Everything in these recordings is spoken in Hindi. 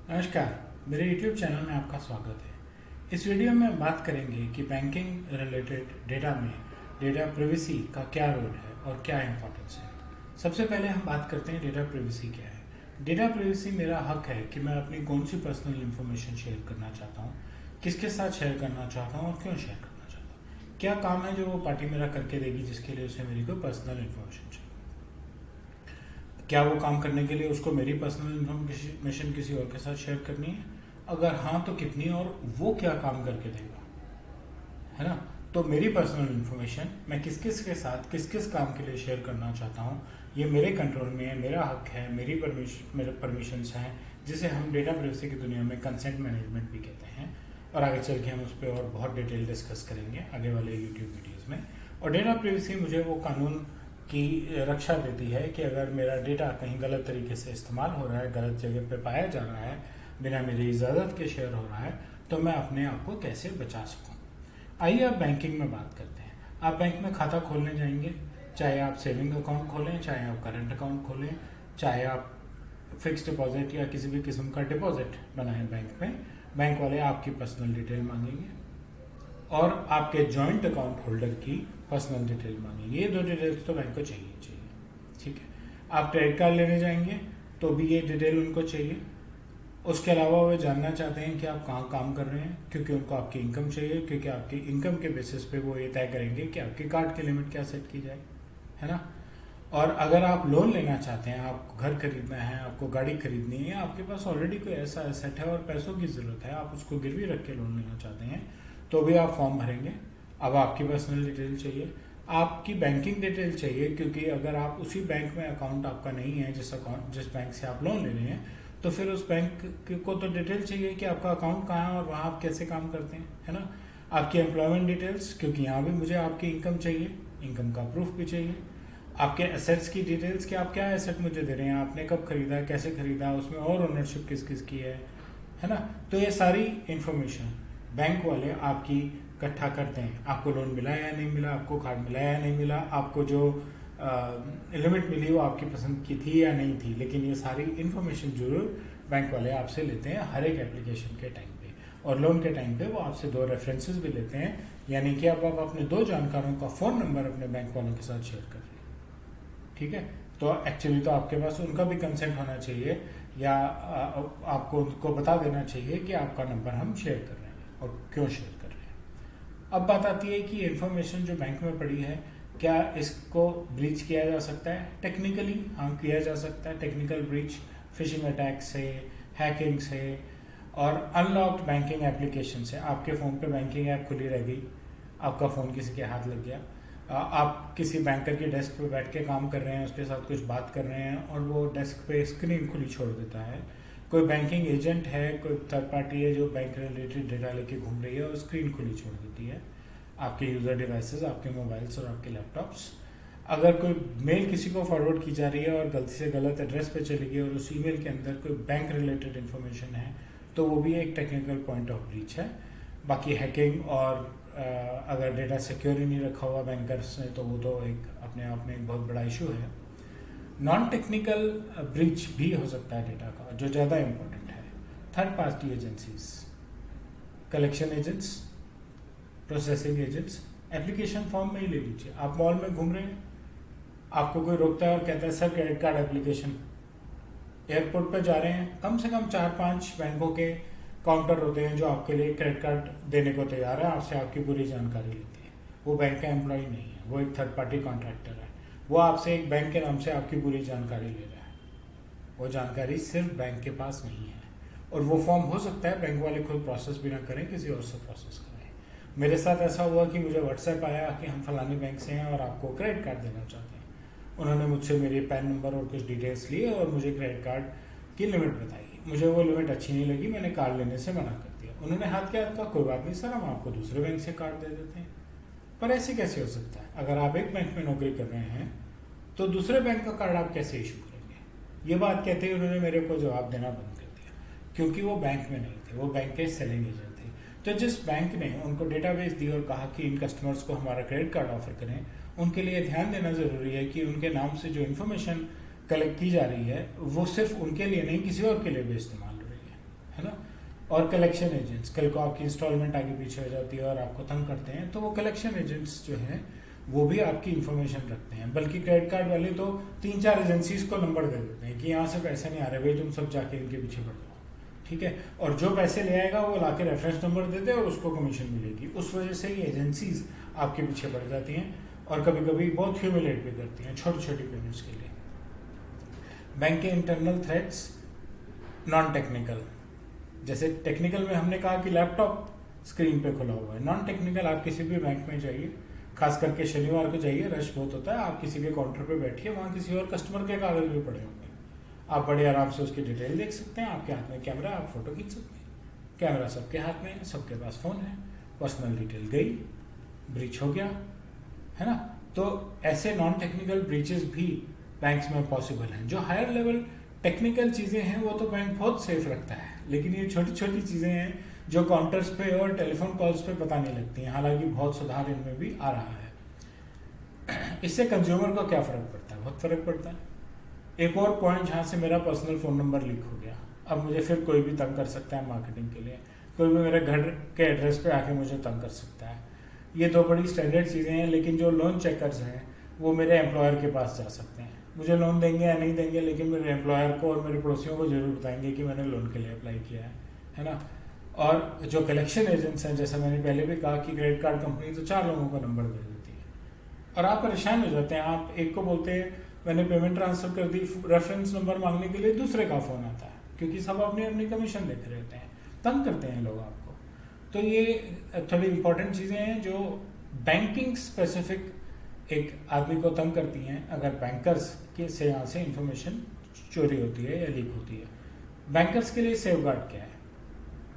नमस्कार, मेरे YouTube चैनल में आपका स्वागत है। इस वीडियो में हम बात करेंगे कि बैंकिंग रिलेटेड डेटा में डेटा प्रिवेसी का क्या रोल है और क्या इंपॉर्टेंस है। सबसे पहले हम बात करते हैं डेटा प्रिवेसी क्या है। डेटा प्रिवेसी मेरा हक है कि मैं अपनी कौन सी पर्सनल इन्फॉर्मेशन शेयर करना चाहता हूँ, किसके साथ शेयर करना चाहता हूँ और क्यों शेयर करना चाहता हूँ। क्या काम है जो वो पार्टी मेरा करके देगी जिसके लिए उसे मेरी कोई पर्सनल इन्फॉर्मेशन चाहिए। क्या वो काम करने के लिए उसको मेरी पर्सनल इन्फॉर्मेशन किसी और के साथ शेयर करनी है? अगर हाँ तो कितनी, और वो क्या काम करके देगा, है ना। तो मेरी पर्सनल इन्फॉर्मेशन मैं किस किस के साथ किस किस काम के लिए शेयर करना चाहता हूँ, ये मेरे कंट्रोल में है, मेरा हक है, मेरे परमिशंस हैं, जिसे हम डेटा प्राइवेसी की दुनिया में कंसेंट मैनेजमेंट भी कहते हैं। और आगे चल के हम उस पर और बहुत डिटेल डिस्कस करेंगे आगे वाले यूट्यूब वीडियोज़ में। और डेटा प्राइवेसी मुझे वो कानून की रक्षा देती है कि अगर मेरा डेटा कहीं गलत तरीके से इस्तेमाल हो रहा है, गलत जगह पे पाया जा रहा है, बिना मेरी इजाज़त के शेयर हो रहा है, तो मैं अपने आप को कैसे बचा सकूं। आइए अब बैंकिंग में बात करते हैं। आप बैंक में खाता खोलने जाएंगे, चाहे आप सेविंग अकाउंट खोलें, चाहे आप करंट अकाउंट खोलें, चाहे आप फिक्स डिपॉजिट या किसी भी किस्म का डिपॉजिट बनाएं बैंक में, बैंक वाले आपकी पर्सनल डिटेल मांगेंगे और आपके जॉइंट अकाउंट होल्डर की पर्सनल डिटेल मांगेंगे। ये दो डिटेल्स तो बैंक को चाहिए। ठीक है। आप क्रेडिट कार्ड लेने जाएंगे तो भी ये डिटेल उनको चाहिए। उसके अलावा वे जानना चाहते हैं कि आप कहाँ काम कर रहे हैं, क्योंकि उनको आपकी इनकम चाहिए, क्योंकि आपकी इनकम के बेसिस पे वो ये तय करेंगे कि आपके कार्ड की लिमिट क्या सेट की जाए, है ना। और अगर आप लोन लेना चाहते हैं, आपको घर खरीदना है, आपको गाड़ी खरीदनी है, आपके पास ऑलरेडी कोई ऐसा एसेट है और पैसों की ज़रूरत है, आप उसको गिरवी रख के लोन लेना चाहते हैं, तो भी आप फॉर्म भरेंगे। अब आपकी पर्सनल डिटेल चाहिए, आपकी बैंकिंग डिटेल चाहिए, क्योंकि अगर आप उसी बैंक में अकाउंट आपका नहीं है जिस बैंक से आप लोन ले रहे हैं, तो फिर उस बैंक को तो डिटेल चाहिए कि आपका अकाउंट कहाँ है और वहाँ आप कैसे काम करते हैं, है ना। आपकी एम्प्लॉयमेंट डिटेल्स, क्योंकि यहाँ भी मुझे आपकी इनकम चाहिए, इनकम का प्रूफ भी चाहिए। आपके एसेट्स की डिटेल्स कि आप क्या एसेट मुझे दे रहे हैं, आपने कब खरीदा, कैसे खरीदा, उसमें और ओनरशिप किस किस की है ना। तो ये सारी इंफॉर्मेशन बैंक वाले आपकी इकट्ठा करते हैं। आपको लोन मिला या नहीं मिला, आपको कार्ड मिला या नहीं मिला, आपको जो लिमिट मिली वो आपकी पसंद की थी या नहीं थी, लेकिन ये सारी इन्फॉर्मेशन जरूर बैंक वाले आपसे लेते हैं हर एक एप्लीकेशन के टाइम पे। और लोन के टाइम पे वो आपसे 2 रेफरेंसेस भी लेते हैं, यानी कि अब आप अपने 2 जानकारों का फ़ोन नंबर अपने बैंक वालों के साथ शेयर कर रहे हैं। ठीक है। तो एक्चुअली तो आपके पास उनका भी कंसेंट होना चाहिए, या आपको उनको बता देना चाहिए कि आपका नंबर हम शेयर कर रहे हैं और क्यों शेयर कर रहे हैं। अब बात आती है कि इन्फॉर्मेशन जो बैंक में पड़ी है, क्या इसको ब्रीच किया जा सकता है? टेक्निकली हाँ किया जा सकता है। टेक्निकल ब्रीच फिशिंग अटैक से, हैकिंग से और अनलॉक्ड बैंकिंग एप्लीकेशन से। आपके फ़ोन पे बैंकिंग ऐप खुली रह गई, आपका फ़ोन किसी के हाथ लग गया, आप किसी बैंकर की डेस्क पे बैठ के काम कर रहे हैं, उसके साथ कुछ बात कर रहे हैं और वो डेस्क पे स्क्रीन खुली छोड़ देता है। कोई बैंकिंग एजेंट है, कोई थर्ड पार्टी है जो बैंक रिलेटेड डेटा लेके घूम रही है और स्क्रीन खुली छोड़ देती है। आपके यूज़र डिवाइसेस, आपके मोबाइल्स और आपके लैपटॉप्स। अगर कोई मेल किसी को फॉरवर्ड की जा रही है और गलती से गलत एड्रेस पे चली गई और उस ईमेल के अंदर कोई बैंक रिलेटेड इन्फॉर्मेशन है, तो वो भी एक टेक्निकल पॉइंट ऑफ ब्रीच है। बाकी हैकिंग और अगर डेटा सिक्योर ही नहीं रखा हुआ बैंकर्स ने, तो वो तो एक अपने आप में एक बहुत बड़ा इशू है। नॉन टेक्निकल ब्रीच भी हो सकता है डेटा का, जो ज़्यादा इम्पोर्टेंट है। Third party agencies, collection agents, processing agents. Application form में ही ले लीजिए, आप मॉल में घूम रहे हैं, आपको कोई रोकता है और कहता है sir credit card application. Airport पर जा रहे हैं, कम से कम 4-5 बैंकों के काउंटर होते हैं जो आपके लिए क्रेडिट कार्ड देने को तैयार है, आपसे आपकी पूरी जानकारी लेती है। वो बैंक का एम्प्लॉय नहीं है, वो एक थर्ड पार्टी कॉन्ट्रैक्टर है। वो आपसे एक बैंक के नाम से आपकी पूरी जानकारी ले रहा है। वो जानकारी सिर्फ बैंक के पास नहीं है। और वो फॉर्म हो सकता है बैंक वाले खुद प्रोसेस भी ना करें, किसी और से प्रोसेस करें। मेरे साथ ऐसा हुआ कि मुझे व्हाट्सएप आया कि हम फलाने बैंक से हैं और आपको क्रेडिट कार्ड देना चाहते हैं। उन्होंने मुझसे मेरे पैन नंबर और कुछ डिटेल्स लिए और मुझे क्रेडिट कार्ड की लिमिट बताई। मुझे वो लिमिट अच्छी नहीं लगी, मैंने कार्ड लेने से मना कर दिया। उन्होंने हाथ क्या कहा, कोई बात नहीं सर, हम आपको दूसरे बैंक से कार्ड दे देते हैं। पर ऐसे कैसे हो सकता है? अगर आप एक बैंक में नौकरी कर रहे हैं तो दूसरे बैंक का कार्ड आप कैसे इशू करेंगे? ये बात कहते ही उन्होंने मेरे को जवाब देना बंद कर दिया, क्योंकि वो बैंक में नहीं थे, वो बैंक के सेलिंग एजेंट थे। तो जिस बैंक ने उनको डेटाबेस दी और कहा कि इन कस्टमर्स को हमारा क्रेडिट कार्ड ऑफर करें, उनके लिए ध्यान देना ज़रूरी है कि उनके नाम से जो इन्फॉर्मेशन कलेक्ट की जा रही है वो सिर्फ उनके लिए नहीं, किसी और के लिए भी इस्तेमाल हो रही है। है ना। और कलेक्शन एजेंट्स, कल को आपकी इंस्टॉलमेंट आगे पीछे हो जाती है और आपको तंग करते हैं, तो वो कलेक्शन एजेंट्स जो हैं वो भी आपकी इन्फॉर्मेशन रखते हैं। बल्कि क्रेडिट कार्ड वाले तो 3-4 एजेंसीज को नंबर दे देते हैं कि यहाँ से पैसे नहीं आ रहे भाई, तुम सब जाके इनके पीछे पड़ जाओ, ठीक है। और जो पैसे ले आएगा वो लाके रेफरेंस नंबर देते हैं और उसको कमीशन मिलेगी। उस वजह से ये एजेंसीज आपके पीछे पड़ जाती हैं और कभी कभी बहुत ह्यूमिलेट भी करती हैं छोटी छोटी पेमेंट्स के लिए। बैंक के इंटरनल थ्रेट्स, नॉन टेक्निकल, जैसे टेक्निकल में हमने कहा कि लैपटॉप स्क्रीन पे खुला हुआ है। नॉन टेक्निकल आप किसी भी बैंक में जाइए, खास करके शनिवार को जाइए, रश बहुत होता है, आप किसी के काउंटर पे बैठिए, वहाँ किसी और कस्टमर के कागज भी पड़े होंगे, आप बड़े आराम से उसकी डिटेल देख सकते हैं। आपके हाथ में कैमरा, आप फोटो खींच सकते हैं, कैमरा सबके हाथ में है, सबके पास फोन है, पर्सनल डिटेल गई, ब्रीच हो गया, है ना। तो ऐसे नॉन टेक्निकल ब्रीचेस भी बैंक्स में पॉसिबल हैं। जो हायर लेवल टेक्निकल चीज़ें हैं वो तो बैंक बहुत सेफ रखता है, लेकिन ये छोटी छोटी चीज़ें हैं जो काउंटर्स पे और टेलीफोन कॉल्स पे पता नहीं लगती हैं। हालांकि बहुत सुधार इनमें भी आ रहा है। इससे कंज्यूमर को क्या फ़र्क पड़ता है? बहुत फ़र्क पड़ता है। एक और पॉइंट जहाँ से मेरा पर्सनल फ़ोन नंबर लीक हो गया, अब मुझे फिर कोई भी तंग कर सकता है मार्केटिंग के लिए, कोई भी मेरे घर के एड्रेस पे आके मुझे तंग कर सकता है। ये दो बड़ी स्टैंडर्ड चीज़ें हैं, लेकिन जो लोन चेकर्स हैं वो मेरे एम्प्लॉयर के पास जा सकते हैं। मुझे लोन देंगे या नहीं देंगे, लेकिन मेरे एम्प्लॉयर को और मेरे पड़ोसियों को जरूर बताएंगे कि मैंने लोन के लिए अप्लाई किया है ना। और जो कलेक्शन एजेंट्स हैं, जैसा मैंने पहले भी कहा कि क्रेडिट कार्ड कंपनी तो 4 लोगों का नंबर दे देती है और आप परेशान हो जाते हैं। आप एक को बोलते हैं मैंने पेमेंट ट्रांसफर कर दी, रेफरेंस नंबर मांगने के लिए दूसरे का फ़ोन आता है, क्योंकि सब अपनी अपनी कमीशन देख रहे होते हैं, तंग करते हैं लोग आपको। तो ये थोड़ी इंपॉर्टेंट चीज़ें हैं जो बैंकिंग स्पेसिफिक एक आदमी को तंग करती हैं अगर बैंकर्स के से यहाँ से इंफॉर्मेशन चोरी होती है या लीक होती है। बैंकर्स के लिए सेफगार्ड क्या है?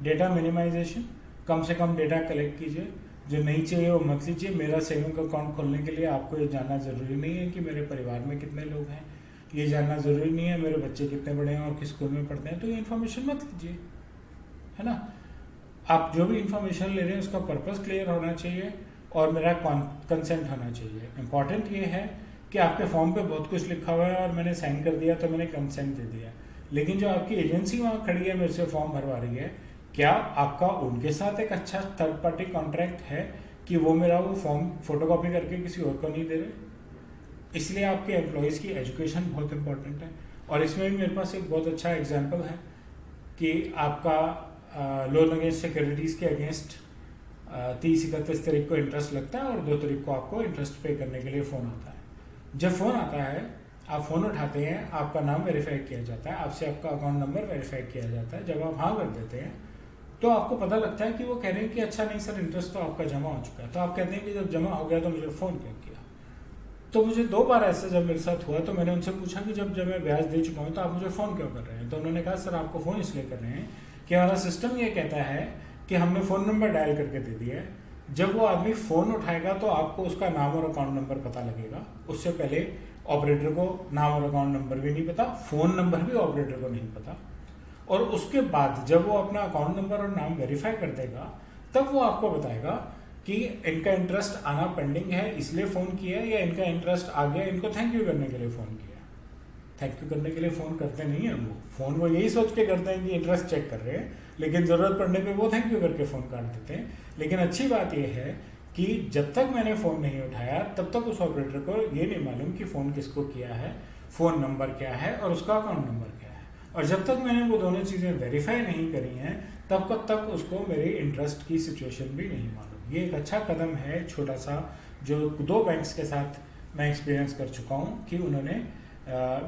डेटा मिनिमाइजेशन, कम से कम डेटा कलेक्ट कीजिए, जो नहीं चाहिए वो मत लीजिए। मेरा सेविंग अकाउंट खोलने के लिए आपको ये जानना ज़रूरी नहीं है कि मेरे परिवार में कितने लोग हैं, ये जानना ज़रूरी नहीं है मेरे बच्चे कितने बड़े हैं और किस स्कूल में पढ़ते हैं, तो ये इन्फॉर्मेशन मत लीजिए, है ना। आप जो भी इंफॉर्मेशन ले रहे हैं उसका पर्पस क्लियर होना चाहिए और मेरा कंसेंट होना चाहिए। इंपॉर्टेंट ये है कि आपके फॉर्म पे बहुत कुछ लिखा हुआ है और मैंने साइन कर दिया तो मैंने कंसेंट दे दिया, लेकिन जो आपकी एजेंसी वहाँ खड़ी है मेरे से फॉर्म भरवा रही है, क्या आपका उनके साथ एक अच्छा थर्ड पार्टी कॉन्ट्रैक्ट है कि वो मेरा वो फॉर्म फोटोकॉपी करके किसी और को नहीं दे रहे? इसलिए आपके एम्प्लॉयज़ की एजुकेशन बहुत इंपॉर्टेंट है। और इसमें भी मेरे पास एक बहुत अच्छा एग्जाम्पल है कि आपका लोन अगेंस्ट सिक्योरिटीज़ के अगेंस्ट 30-31 तारीख को इंटरेस्ट लगता है और 2 तारीख को आपको इंटरेस्ट पे करने के लिए फ़ोन आता है। जब फ़ोन आता है आप फ़ोन उठाते हैं, आपका नाम वेरीफाई किया जाता है, आपसे आपका अकाउंट नंबर वेरीफाई किया जाता है। जब आप हाँ कर देते हैं तो आपको पता लगता है कि वो कह रहे हैं कि अच्छा नहीं सर, इंटरेस्ट तो आपका जमा हो चुका है। तो आप कहते हैं कि जब जमा हो गया तो मुझे फ़ोन क्यों किया? तो मुझे 2 बार ऐसे जब मेरे साथ हुआ तो मैंने उनसे पूछा कि जब मैं ब्याज दे चुका हूँ तो आप मुझे फ़ोन क्यों कर रहे हैं? तो उन्होंने कहा सर आपको फ़ोन इसलिए कर रहे हैं कि हमारा सिस्टम ये कहता है कि हमने फ़ोन नंबर डायल करके दे दिया है, जब वो आदमी फ़ोन उठाएगा तो आपको उसका नाम और अकाउंट नंबर पता लगेगा। उससे पहले ऑपरेटर को नाम और अकाउंट नंबर भी नहीं पता, फ़ोन नंबर भी ऑपरेटर को नहीं पता। और उसके बाद जब वो अपना अकाउंट नंबर और नाम वेरीफाई कर देगा तब वो आपको बताएगा कि इनका इंटरेस्ट आना पेंडिंग है इसलिए फ़ोन किया है, या इनका इंटरेस्ट आ गया, इनको थैंक यू करने के लिए फ़ोन किया। थैंक यू करने के लिए फ़ोन करते नहीं है वो, फ़ोन वो यही सोच के करते हैं कि इंटरेस्ट चेक कर रहे हैं, लेकिन ज़रूरत पड़ने पे वो थैंक यू करके फ़ोन काट देते हैं। लेकिन अच्छी बात यह है कि जब तक मैंने फ़ोन नहीं उठाया तब तक उस ऑपरेटर को ये नहीं मालूम कि फ़ोन किसको किया है, फ़ोन नंबर क्या है और उसका अकाउंट नंबर क्या है। और जब तक मैंने वो दोनों चीज़ें वेरीफाई नहीं करी हैं तब तक उसको मेरी इंटरेस्ट की सिचुएशन भी नहीं मालूम। ये एक अच्छा कदम है छोटा सा, जो 2 बैंक्स के साथ मैं एक्सपीरियंस कर चुका हूँ कि उन्होंने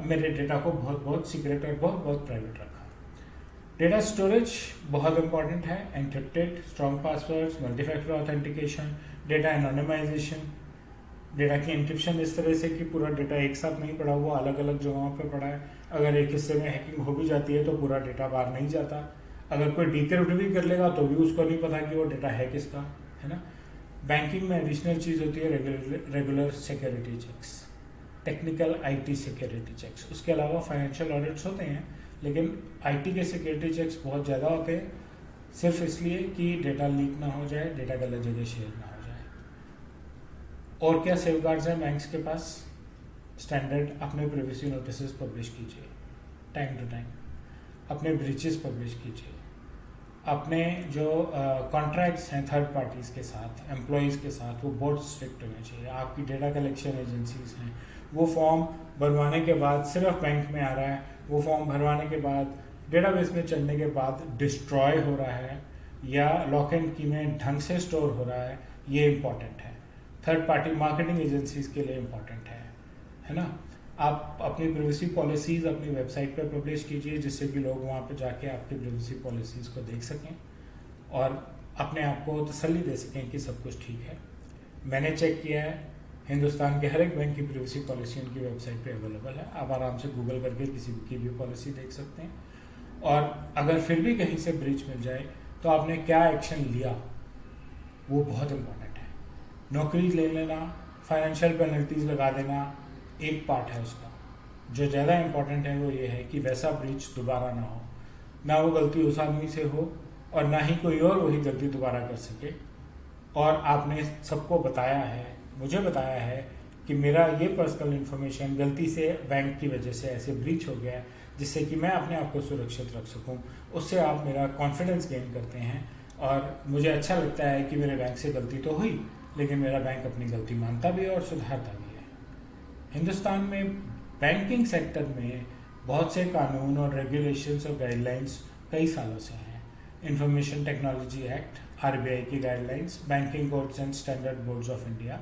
मेरे डेटा को बहुत बहुत सीक्रेट और बहुत बहुत प्राइवेट रखा। डेटा स्टोरेज बहुत इंपॉर्टेंट है, encrypted, strong passwords, multifactor authentication, data anonymisation, data की इंक्रिप्शन इस तरह से कि पूरा डेटा एक साथ नहीं पड़ा हुआ, अलग अलग जगहों पे पड़ा है। अगर एक हिस्से में हैकिंग हो भी जाती है तो पूरा डेटा बाहर नहीं जाता। अगर कोई डिक्रिप्ट भी कर लेगा तो भी उसको नहीं पता कि वो डेटा है किसका, है ना। बैंकिंग में एडिशनल चीज़ होती है regular security checks, technical IT security checks. उसके अलावा फाइनेंशियल ऑडिट्स होते हैं, लेकिन आईटी के सिक्योरिटी चेक्स बहुत ज़्यादा होते हैं, सिर्फ इसलिए कि डेटा लीक ना हो जाए, डेटा गलत जगह शेयर ना हो जाए। और क्या सेफगार्ड्स हैं बैंक्स के पास? स्टैंडर्ड अपने प्राइवेसी नोटिस पब्लिश कीजिए टाइम टू टाइम, अपने ब्रीचेस पब्लिश कीजिए, अपने जो कॉन्ट्रैक्ट्स हैं थर्ड पार्टीज़ के साथ, एम्प्लॉयज़ के साथ, वो बहुत स्ट्रिक्ट होने चाहिए। आपकी डेटा कलेक्शन एजेंसीज हैं, वो फॉर्म भरवाने के बाद सिर्फ बैंक में आ रहा है, वो फॉर्म भरवाने के बाद डेटाबेस में चलने के बाद डिस्ट्रॉय हो रहा है या लॉक एंड की में ढंग से स्टोर हो रहा है, ये इम्पॉर्टेंट है। थर्ड पार्टी मार्केटिंग एजेंसीज के लिए इम्पॉर्टेंट है ना। आप अपनी प्रिवेसी पॉलिसीज़ अपनी वेबसाइट पर पब्लिश कीजिए, जिससे कि लोग वहाँ पर जाके आपकी प्रिवेसी पॉलिसीज़ को देख सकें और अपने आप को तसल्ली दे सकें कि सब कुछ ठीक है। मैंने चेक किया है, हिंदुस्तान के हर एक बैंक की प्रिवेसी पॉलिसी उनकी वेबसाइट पे अवेलेबल है। आप आराम से गूगल करके किसी की भी पॉलिसी देख सकते हैं। और अगर फिर भी कहीं से ब्रीच मिल जाए तो आपने क्या एक्शन लिया, वो बहुत इम्पोर्टेंट है। नौकरी ले लेना, फाइनेंशियल पेनल्टीज लगा देना एक पार्ट है उसका। जो ज़्यादा इम्पोर्टेंट है वो ये है कि वैसा ब्रीच दोबारा ना हो, ना वो गलती उस आदमी से हो और ना ही कोई और वही गलती दोबारा कर सके। और आपने सबको बताया है, मुझे बताया है कि मेरा ये पर्सनल इन्फॉर्मेशन गलती से बैंक की वजह से ऐसे ब्रीच हो गया है, जिससे कि मैं अपने आप को सुरक्षित रख सकूं। उससे आप मेरा कॉन्फिडेंस गेन करते हैं और मुझे अच्छा लगता है कि मेरे बैंक से गलती तो हुई, लेकिन मेरा बैंक अपनी गलती मानता भी है और सुधारता भी है। हिंदुस्तान में बैंकिंग सेक्टर में बहुत से कानून और रेगुलेशंस और गाइडलाइंस कई सालों से हैं। इंफॉर्मेशन टेक्नोलॉजी एक्ट, आरबीआई की guidelines, banking codes and standard boards of India,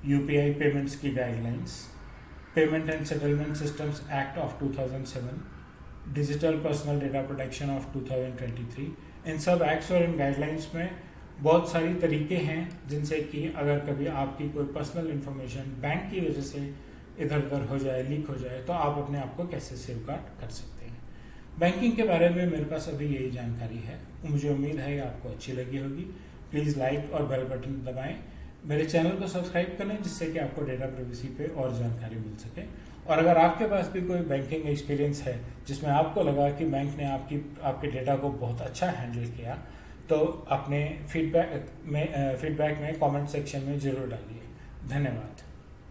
UPI payments की guidelines, payment and settlement systems act of 2007, digital personal data protection of 2023, इन सब एक्ट्स और इन गाइडलाइंस में बहुत सारी तरीके हैं जिनसे कि अगर कभी आपकी कोई पर्सनल इन्फॉर्मेशन बैंक की वजह से इधर उधर हो जाए, लीक हो जाए, तो आप अपने आप को कैसे सेव गार्ड कर सकते हैं। बैंकिंग के बारे में मेरे पास अभी यही जानकारी है। मुझे उम्मीद है कि आपको अच्छी लगी होगी। प्लीज़ लाइक और बेल बटन दबाएं, मेरे चैनल को सब्सक्राइब करें, जिससे कि आपको डेटा प्राइवेसी पे और जानकारी मिल सके। और अगर आपके पास भी कोई बैंकिंग एक्सपीरियंस है जिसमें आपको लगा कि बैंक ने आपके डेटा को बहुत अच्छा हैंडल किया, तो अपने फीडबैक में कमेंट सेक्शन में ज़रूर डालिए। धन्यवाद।